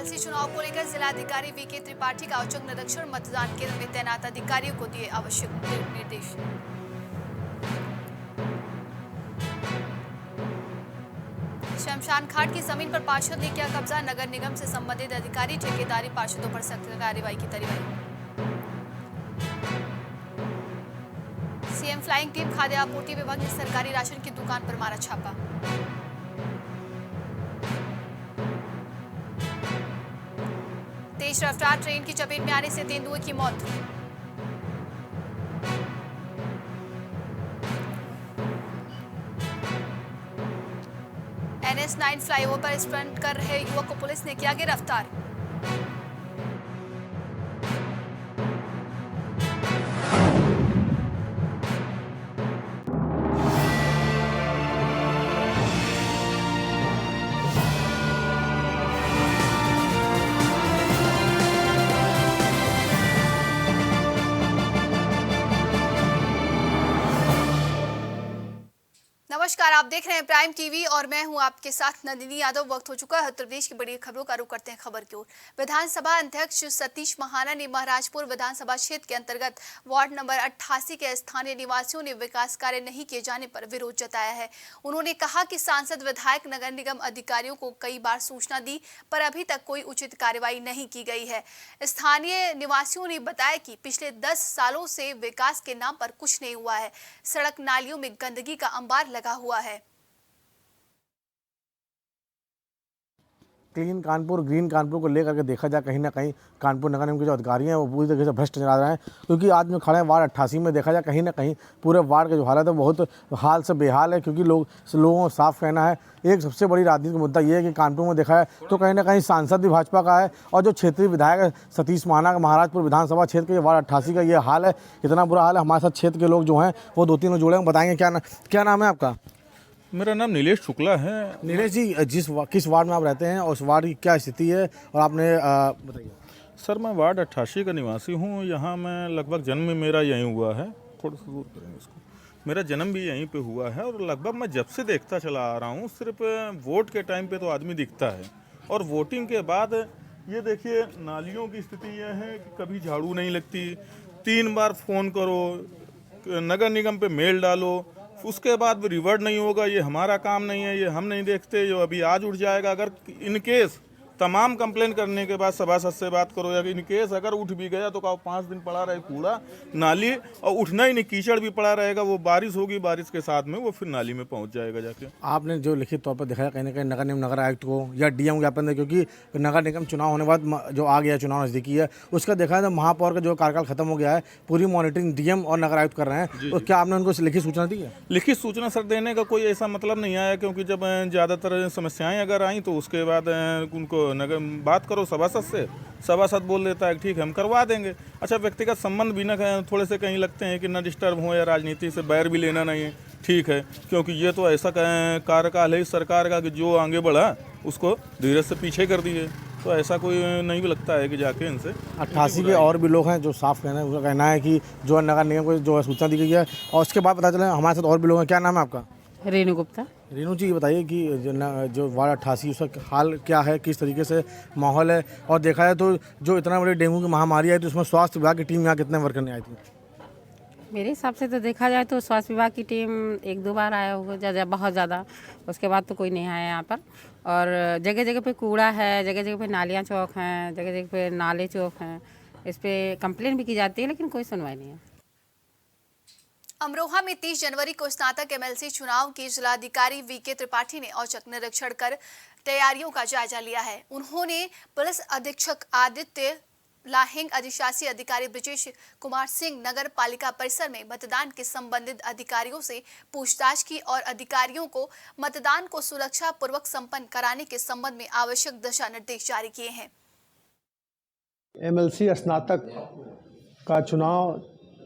MLC चुनाव को लेकर जिलाधिकारी वीके त्रिपाठी का औचक निरीक्षण, मतदान केंद्र में तैनात अधिकारियों को दिए आवश्यक निर्देश। शमशान घाट की जमीन पर पार्षद ने किया कब्जा, नगर निगम से संबंधित अधिकारी ठेकेदारी पार्षदों पर सख्त कार्रवाई की तैयारी। सीएम फ्लाइंग टीम खाद्य आपूर्ति विभाग ने सरकारी राशन की दुकान पर मारा छापा। तेज रफ्तार ट्रेन की चपेट में आने से तेंदुए की मौत। NH9 फ्लाईओवर पर स्टंट कर रहे युवक को पुलिस ने किया गिरफ्तार। नमस्कार, आप देख रहे हैं प्राइम टीवी और मैं हूं आपके साथ नंदिनी यादव। वक्त हो चुका है उत्तर प्रदेश की बड़ी खबरों का रुख करते हैं खबर की ओर। विधानसभा अध्यक्ष सतीश महाना ने महाराजपुर विधानसभा क्षेत्र के अंतर्गत वार्ड नंबर 88 के स्थानीय निवासियों ने विकास कार्य नहीं किए जाने पर विरोध जताया है। उन्होंने कहा कि सांसद, विधायक, नगर निगम अधिकारियों को कई बार सूचना दी पर अभी तक कोई उचित कार्रवाई नहीं की गई है। स्थानीय निवासियों ने बताया कि पिछले 10 सालों से विकास के नाम पर कुछ नहीं हुआ है। सड़क नालियों में गंदगी का अंबार लगा हुआ है। क्लीन कानपुर, ग्रीन कानपुर को लेकर के देखा जाए, कहीं ना कहीं कानपुर नगर निगम के जो अधिकारी हैं वो पूरी तरीके से भ्रष्ट नजर आ रहे हैं। क्योंकि आज में खड़े हैं वार्ड 88 में, देखा जाए कहीं ना कहीं पूरे वार्ड का जो हालत है बहुत हाल से बेहाल है। क्योंकि लोगों का साफ कहना है, एक सबसे बड़ी राजनीतिक मुद्दा ये है कि कानपुर में देखा है तो कहीं ना कहीं सांसद भी भाजपा का है और जो क्षेत्रीय विधायक है सतीश महाना का महाराजपुर विधानसभा क्षेत्र के वार्ड 88 का ये हाल है। इतना बुरा हाल है। हमारे साथ क्षेत्र के लोग जो हैं वो 2-3 लोग जुड़े हैं, बताएंगे क्या नाम है आपका? मेरा नाम नीलेश शुक्ला है। नीलेश जी, किस वार्ड में आप रहते हैं और उस वार्ड की क्या स्थिति है और आपने बताइए। सर, मैं वार्ड 88 का निवासी हूँ। यहाँ मैं लगभग जन्म मेरा यहीं हुआ है। थोड़ा सा दूर करेंगे इसको। मेरा जन्म भी यहीं पे हुआ है और लगभग मैं जब से देखता चला आ रहा हूँ, सिर्फ वोट के टाइम पे तो आदमी दिखता है और वोटिंग के बाद ये देखिए नालियों की स्थिति यह है कि कभी झाड़ू नहीं लगती। 3 बार फ़ोन करो, नगर निगम पे मेल डालो, उसके बाद भी रिवर्ट नहीं होगा। ये हमारा काम नहीं है, ये हम नहीं देखते, जो अभी आज उठ जाएगा। अगर इन केस तमाम कंप्लेन करने के बाद सभासद से बात करो, या इन केस अगर उठ भी गया तो कहो 5 दिन पड़ा रहे कूड़ा नाली, और उठना ही नहीं, कीचड़ भी पड़ा रहेगा। वो बारिश होगी, बारिश के साथ में वो फिर नाली में पहुंच जाएगा जाके। आपने जो लिखित तौर पर दिखाया कहीं ना कहीं नगर निगम नगर आयुक्त को या डीएम ज्ञापन दे, क्योंकि नगर निगम चुनाव होने बाद जो आ गया, चुनाव नजदीकी है, उसका देखा है तो महापौर का जो कार्यकाल खत्म हो गया है, पूरी मॉनिटरिंग डीएम और नगर आयुक्त कर रहे हैं। तो क्या आपने उनको लिखित सूचना दी है? लिखित सूचना सर देने का कोई ऐसा मतलब नहीं आया, क्योंकि जब ज़्यादातर समस्याएं अगर आई तो उसके बाद उनको नगर बात करो सभासद से, सभासद बोल देता है ठीक है हम करवा देंगे। अच्छा, व्यक्तिगत संबंध भी ना थोड़े से कहीं लगते हैं कि ना डिस्टर्ब हो, या राजनीति से बैर भी लेना नहीं है, ठीक है। क्योंकि ये तो ऐसा कार्यकाल है इस सरकार का कि जो आगे बढ़ा उसको धीरे से पीछे कर दिए। तो ऐसा कोई नहीं भी लगता है कि जाके इनसे 88 के और भी लोग हैं जो साफ कहना है, उनका कहना है कि जो नगर निगम को जो सूचना दी गई है और उसके बाद पता चला हमारे साथ और भी लोग हैं। क्या नाम है आपका? रेणु गुप्ता। रेणु जी, ये बताइए कि जो वार्ड 88 उसका हाल क्या है, किस तरीके से माहौल है, और देखा है तो जो इतना बड़ी डेंगू की महामारी आई तो उसमें स्वास्थ्य विभाग की टीम यहाँ कितने वर्कर ने आई थी? मेरे हिसाब से तो देखा जाए तो स्वास्थ्य विभाग की टीम 1-2 बार आया होगा, बहुत ज़्यादा। उसके बाद तो कोई नहीं आया यहाँ पर। और जगह जगह पे कूड़ा है, जगह जगह पे नालियाँ चौक हैं, जगह जगह पे नाले चौक हैं। इस पर कंप्लेन भी की जाती है लेकिन कोई सुनवाई नहीं है। अमरोहा में 30 जनवरी को स्नातक एमएलसी चुनाव की जिलाधिकारी वीके त्रिपाठी ने औचक निरीक्षण कर तैयारियों का जायजा लिया है। उन्होंने पुलिस अधीक्षक आदित्य लाहिंग, अधिशासी अधिकारी ब्रजेश कुमार सिंह, नगर पालिका परिसर में मतदान के संबंधित अधिकारियों से पूछताछ की और अधिकारियों को मतदान को सुरक्षा पूर्वक संपन्न कराने के संबंध में आवश्यक दिशा निर्देश जारी किए हैं। एमएलसी स्नातक का चुनाव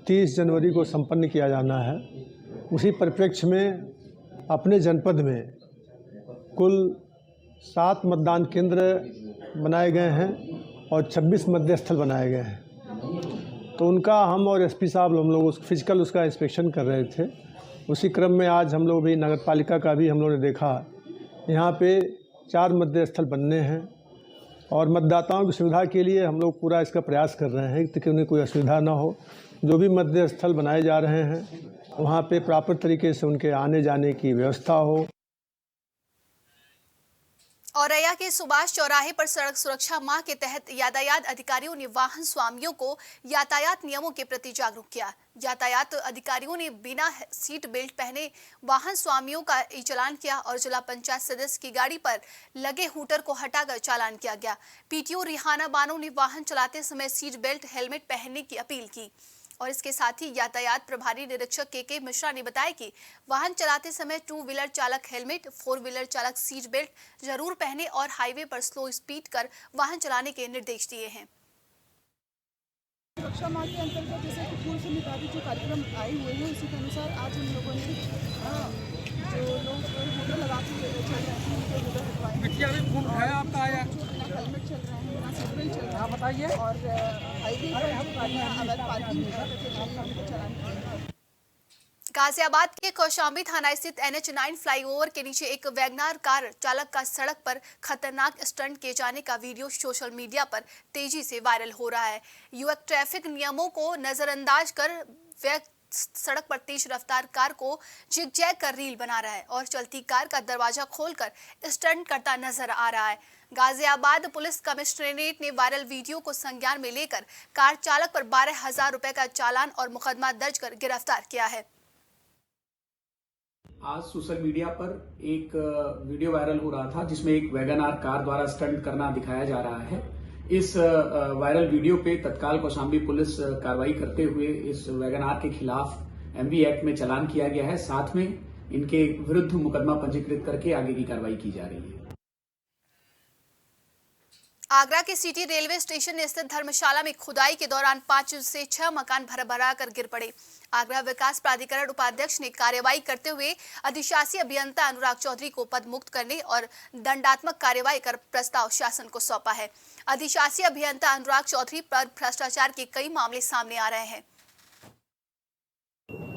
30 जनवरी को संपन्न किया जाना है। उसी परिप्रेक्ष्य में अपने जनपद में कुल 7 मतदान केंद्र बनाए गए हैं और 26 मतदेय स्थल बनाए गए हैं। तो उनका हम और एसपी साहब हम लोग फिजिकल उसका इंस्पेक्शन कर रहे थे। उसी क्रम में आज हम लोग भी नगर पालिका का भी हम लोगों ने देखा, यहाँ पे 4 मतदेय स्थल बनने हैं और मतदाताओं की सुविधा के लिए हम लोग पूरा इसका प्रयास कर रहे हैं कि उन्हें कोई असुविधा ना हो। जो भी मतदेय स्थल बनाए जा रहे हैं वहाँ पे प्रॉपर तरीके से उनके आने जाने की व्यवस्था हो। औरैया के सुभाष चौराहे पर सड़क सुरक्षा माह के तहत यातायात अधिकारियों ने वाहन स्वामियों को यातायात नियमों के प्रति जागरूक किया। यातायात अधिकारियों ने बिना सीट बेल्ट पहने वाहन स्वामियों का ई चालान किया और जिला पंचायत सदस्य की गाड़ी पर लगे हूटर को हटाकर चालान किया गया। पीटीओ रिहाना बानो ने वाहन चलाते समय सीट बेल्ट हेलमेट पहनने की अपील की और इसके साथ ही यातायात प्रभारी निरीक्षक के मिश्रा ने बताया कि वाहन चलाते समय 2 व्हीलर चालक हेलमेट, 4 व्हीलर चालक सीट बेल्ट जरूर पहने और हाईवे पर स्लो स्पीड कर वाहन चलाने के निर्देश दिए हैं। सुरक्षा माह के अंतर्गत जैसे कुछ से मुताबिक जो कार्यक्रम आए हुए हैं उसी के अनुसार आज हम लोगों ने जो लोग होटल लगा के चल रहे हैं उनको होटल हटवाए। आपका आया हेलमेट चल रहे हैं, बिना सीट बेल्ट चल रहा है, बताइए। और हाईवे पर अवैध पार्किंग चलान किया। गाजियाबाद के कौशाम्बी थाना स्थित NH9 फ्लाईओवर के नीचे एक वैगनार कार चालक का सड़क पर खतरनाक स्टंट किए जाने का वीडियो सोशल मीडिया पर तेजी से वायरल हो रहा है। युवक ट्रैफिक नियमों को नजरअंदाज कर सड़क पर तेज रफ्तार कार को जिग-जैग कर रील बना रहा है और चलती कार का दरवाजा खोलकर स्टंट करता नजर आ रहा है। गाजियाबाद पुलिस कमिश्नरेट ने वायरल वीडियो को संज्ञान में लेकर कार चालक पर 12,000 रुपए का चालान और मुकदमा दर्ज कर गिरफ्तार किया है। आज सोशल मीडिया पर एक वीडियो वायरल हो रहा था जिसमें एक वैगन आर कार द्वारा स्टंट करना दिखाया जा रहा है। इस वायरल वीडियो पे तत्काल कौशाम्बी पुलिस कार्रवाई करते हुए इस वैगन आर के खिलाफ MV एक्ट में चालान किया गया है। साथ में इनके विरुद्ध मुकदमा पंजीकृत करके आगे की कार्रवाई की जा रही है। आगरा के सिटी रेलवे स्टेशन स्थित धर्मशाला में खुदाई के दौरान 5 से 6 मकान भरा कर गिर पड़े। आगरा विकास प्राधिकरण उपाध्यक्ष ने कार्रवाई करते हुए अधिशासी अभियंता अनुराग चौधरी को पद मुक्त करने और दंडात्मक कार्रवाई कर प्रस्ताव शासन को सौंपा है। अधिशासी अभियंता अनुराग चौधरी पर भ्रष्टाचार के कई मामले सामने आ रहे हैं।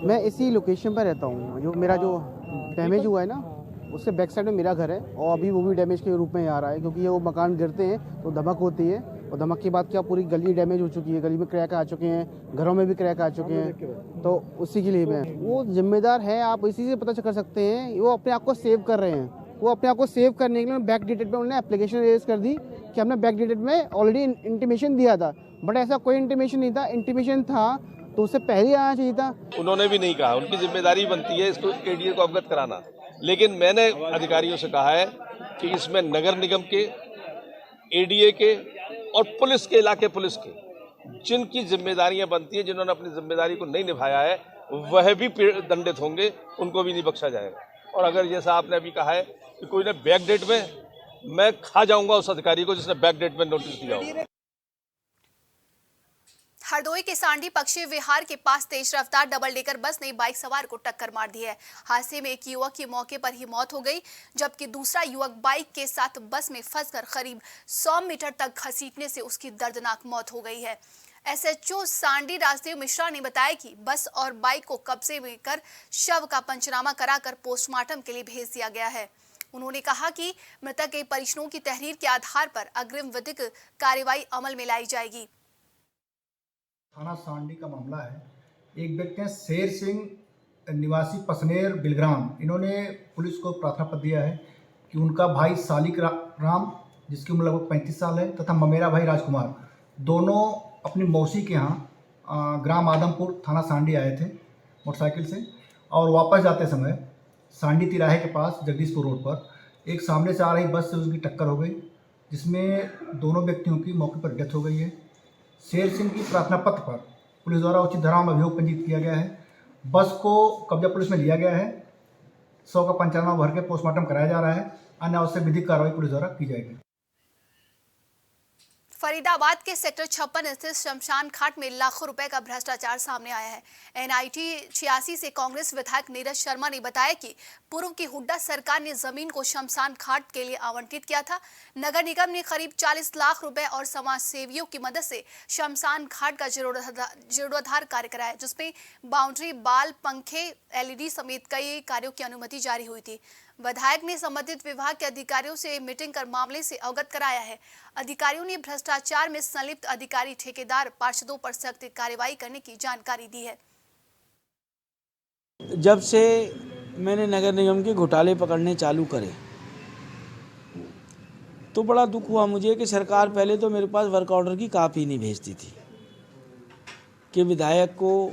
मैं इसी लोकेशन पर रहता हूँ। जो मेरा जो डैमेज हुआ है ना, उससे बैक साइड में मेरा घर है और अभी वो भी डैमेज के रूप में आ रहा है, क्योंकि ये वो मकान गिरते हैं तो धमक होती है और धमक के बाद क्या पूरी गली डैमेज हो चुकी है। गली में क्रैक आ चुके हैं, घरों में भी क्रैक आ चुके हैं। तो उसी के लिए मैं वो जिम्मेदार है, आप इसी से पता कर सकते हैं। वो अपने आप को सेव कर रहे हैं। वो अपने आप को सेव करने के लिए बैक डेटेड में उन्होंने एप्लीकेशन रेज कर दी कि हमने बैक डेटेड में ऑलरेडी इंटीमेशन दिया था, बट ऐसा कोई इंटीमेशन नहीं था। इंटीमेशन था तो उससे पहले आना चाहिए था। उन्होंने भी नहीं कहा, उनकी जिम्मेदारी बनती है इसको ADA को अवगत कराना। लेकिन मैंने अधिकारियों से कहा है कि इसमें नगर निगम के, ADA के और पुलिस के, इलाके पुलिस के, जिनकी जिम्मेदारियां बनती हैं, जिन्होंने अपनी जिम्मेदारी को नहीं निभाया है, वह भी दंडित होंगे, उनको भी नहीं बख्शा जाएगा। और अगर जैसा आपने अभी कहा है कि कोई ने बैक डेट में, मैं खा जाऊंगा उस अधिकारी को जिसने बैक डेट में नोटिस दिया हो। हरदोई के सांडी पक्षी विहार के पास तेज रफ्तार डबल डेकर बस ने बाइक सवार को टक्कर मार दी है। हादसे में एक युवक की मौके पर ही मौत हो गई, जबकि दूसरा युवक बाइक के साथ बस में फंसकर करीब 100 मीटर तक घसीटने से उसकी दर्दनाक मौत हो गई है। SHO सांडी राजदेव मिश्रा ने बताया कि बस और बाइक को कब्जे में कर शव का पंचनामा कराकर पोस्टमार्टम के लिए भेज दिया गया है। उन्होंने कहा कि मृतक के परिजनों की तहरीर के आधार पर अग्रिम विधिक कार्रवाई अमल में लाई जाएगी। थाना सांडी का मामला है। एक व्यक्ति हैं शेर सिंह निवासी पसनेर बिलग्राम, इन्होंने पुलिस को प्रार्थना पत्र दिया है कि उनका भाई सालिक राम, जिसकी उम्र लगभग 35 साल है, तथा ममेरा भाई राजकुमार, दोनों अपनी मौसी के यहाँ ग्राम आदमपुर थाना सांडी आए थे मोटरसाइकिल से, और वापस जाते समय सांडी तिराहे के पास जगदीशपुर रोड पर एक सामने से आ रही बस से उसकी टक्कर हो गई, जिसमें दोनों व्यक्तियों की मौके पर डेथ हो गई है। शेर सिंह की प्रार्थना पत्र पर पुलिस द्वारा उचित धाराओं में अभियोग पंजीकृत किया गया है। बस को कब्जा पुलिस में लिया गया है। 100 का पंचनामा भर के पोस्टमार्टम कराया जा रहा है। अन्य आवश्यक विधिक कार्रवाई पुलिस द्वारा की जाएगी। फरीदाबाद के सेक्टर 56 स्थित शमशान घाट में लाखों रुपए का भ्रष्टाचार सामने आया है। NIT 86 से कांग्रेस विधायक नीरज शर्मा ने बताया कि पूर्व की हुड्डा सरकार ने जमीन को शमशान घाट के लिए आवंटित किया था। नगर निगम ने करीब 40 लाख रुपए और समाज सेवियों की मदद से शमशान घाट का जीर्णोद्धार कार्य कराया, जिसमें बाउंड्री, बाल, पंखे, LED समेत कई कार्यों की अनुमति जारी हुई थी। विधायक ने संबंधित विभाग के अधिकारियों से मीटिंग कर मामले से अवगत कराया है। अधिकारियों ने भ्रष्टाचार में संलिप्त अधिकारी, ठेकेदार, पार्षदों पर सख्त कार्रवाई करने की जानकारी दी है। जब से मैंने नगर निगम के घोटाले पकड़ने चालू करे तो बड़ा दुख हुआ मुझे कि सरकार पहले तो मेरे पास वर्क ऑर्डर की कापी नहीं भेजती थी कि विधायक को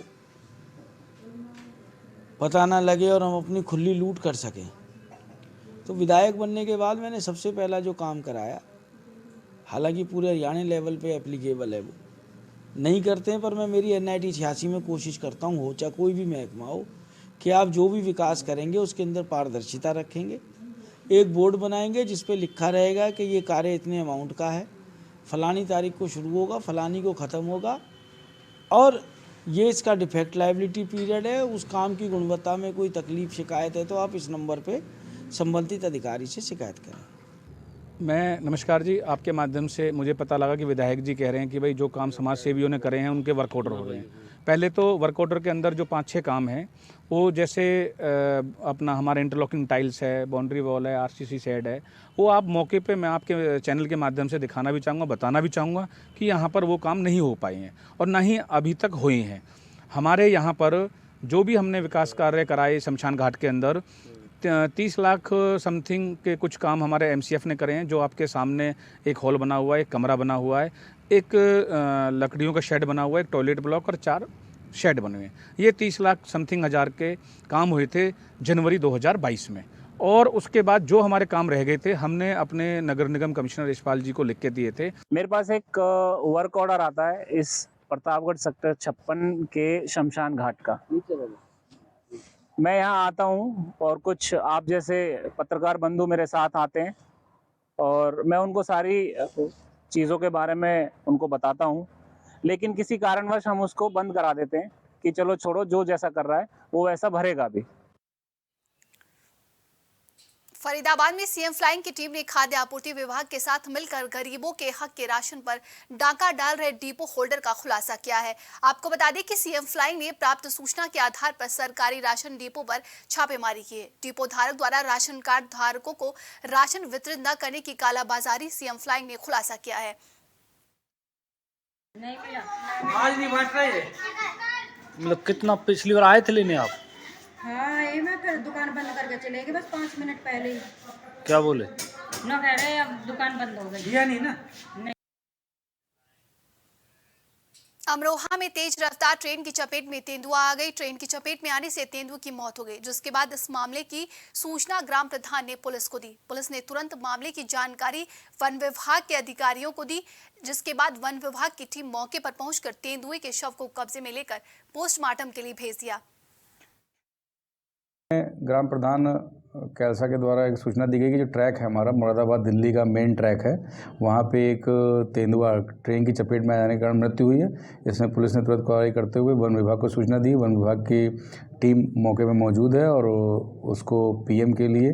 पता ना लगे और हम अपनी खुली लूट कर सकें। तो विधायक बनने के बाद मैंने सबसे पहला जो काम कराया, हालांकि पूरे हरियाणा लेवल पे एप्लीकेबल है, वो नहीं करते हैं, पर मैं मेरी NIT 86 में कोशिश करता हूँ, हो चाहे कोई भी महकमा हो, कि आप जो भी विकास करेंगे उसके अंदर पारदर्शिता रखेंगे। एक बोर्ड बनाएंगे जिस पे लिखा रहेगा कि ये कार्य इतने अमाउंट का है, फलानी तारीख को शुरू होगा, फलानी को ख़त्म होगा, और ये इसका डिफेक्ट लायबिलिटी पीरियड है। उस काम की गुणवत्ता में कोई तकलीफ, शिकायत है तो आप इस नंबर पे संबंधित अधिकारी से शिकायत करें। नमस्कार जी, आपके माध्यम से मुझे पता लगा कि विधायक जी कह रहे हैं कि भाई जो काम समाज सेवियों ने करे हैं उनके वर्क ऑर्डर हो गए हैं। पहले तो वर्क ऑर्डर के अंदर जो 5-6 काम हैं वो जैसे अपना हमारा इंटरलॉकिंग टाइल्स है, बाउंड्री वॉल है, RCC शेड है, वो आप मौके पे मैं आपके चैनल के माध्यम से दिखाना भी चाहूँगा, बताना भी चाहूँगा कि यहाँ पर वो काम नहीं हो पाए हैं और ना ही अभी तक हुए हैं। हमारे यहाँ पर जो भी हमने विकास कार्य कराए शमशान घाट के अंदर 30 लाख समथिंग के कुछ काम हमारे MCF ने करे हैं। जो आपके सामने एक हॉल बना हुआ है, एक कमरा बना हुआ है, एक लकड़ियों का शेड बना हुआ है, एक टॉयलेट ब्लॉक और 4 शेड बने हुए हैं। ये 30 लाख समथिंग हज़ार के काम हुए थे जनवरी 2022 में। और उसके बाद जो हमारे काम रह गए थे हमने अपने नगर निगम कमिश्नर यशपाल जी को लिख के दिए थे। मेरे पास एक वर्क ऑर्डर आता है इस प्रतापगढ़ सेक्टर 56 के शमशान घाट का। मैं यहाँ आता हूँ और कुछ आप जैसे पत्रकार बंधु मेरे साथ आते हैं और मैं उनको सारी चीज़ों के बारे में उनको बताता हूँ, लेकिन किसी कारणवश हम उसको बंद करा देते हैं कि चलो छोड़ो, जो जैसा कर रहा है वो वैसा भरेगा भी। फरीदाबाद में CM फ्लाइंग की टीम ने खाद्य आपूर्ति विभाग के साथ मिलकर गरीबों के हक के राशन पर डाका डाल रहे डिपो होल्डर का खुलासा किया है। आपको बता दें कि CM फ्लाइंग ने प्राप्त सूचना के आधार पर सरकारी राशन डिपो पर छापेमारी की है। डिपो धारक द्वारा राशन कार्ड धारकों को राशन वितरित न करने की कालाबाजारी CM फ्लाइंग ने खुलासा किया है। आज नहीं बांट रहे, मतलब कितना पिछली बार आए थे लेने आप? हाँ, ये मैं फिर दुकान बंद करके चले गए बस 5 मिनट पहले ही। क्या बोले? ना कह रहे अब दुकान बंद हो गई। दिया नहीं ना? नहीं। अमरोहा में तेज रफ्तार ट्रेन की चपेट में तेंदुआ आ गई। ट्रेन की चपेट में आने से तेंदुए की मौत हो गई, जिसके बाद इस मामले की सूचना ग्राम प्रधान ने पुलिस को दी। पुलिस ने तुरंत मामले की जानकारी वन विभाग के अधिकारियों को दी, जिसके बाद वन विभाग की टीम मौके पर पहुंचकर तेंदुए के शव को कब्जे में लेकर पोस्टमार्टम के लिए भेज दिया। ग्राम प्रधान कैलसा के द्वारा एक सूचना दी गई कि जो ट्रैक है हमारा मुरादाबाद दिल्ली का मेन ट्रैक है, वहाँ पे एक तेंदुआ ट्रेन की चपेट में आ जाने के कारण मृत्यु हुई है। इसमें पुलिस ने तुरंत कार्रवाई करते हुए वन विभाग को सूचना दी। वन विभाग की टीम मौके में मौजूद है और उसको PM के लिए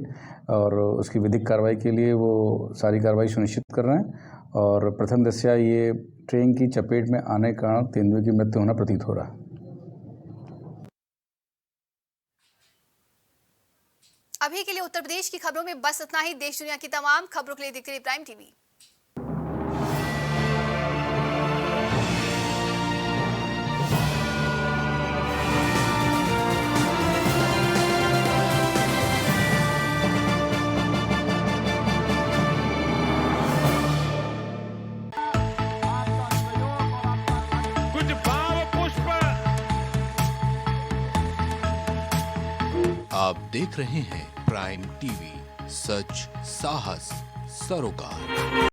और उसकी विधिक कार्रवाई के लिए वो सारी कार्रवाई सुनिश्चित कर रहे हैं। और प्रथम दृष्टया ये ट्रेन की चपेट में आने के कारण तेंदुए की मृत्यु होना प्रतीत हो रहा है। अभी के लिए उत्तर प्रदेश की खबरों में बस इतना ही। देश दुनिया की तमाम खबरों के लिए देखते रहिए प्राइम TV। कुछ भाव पुष्प। आप देख रहे हैं प्राइम TV, सच साहस सरोकार।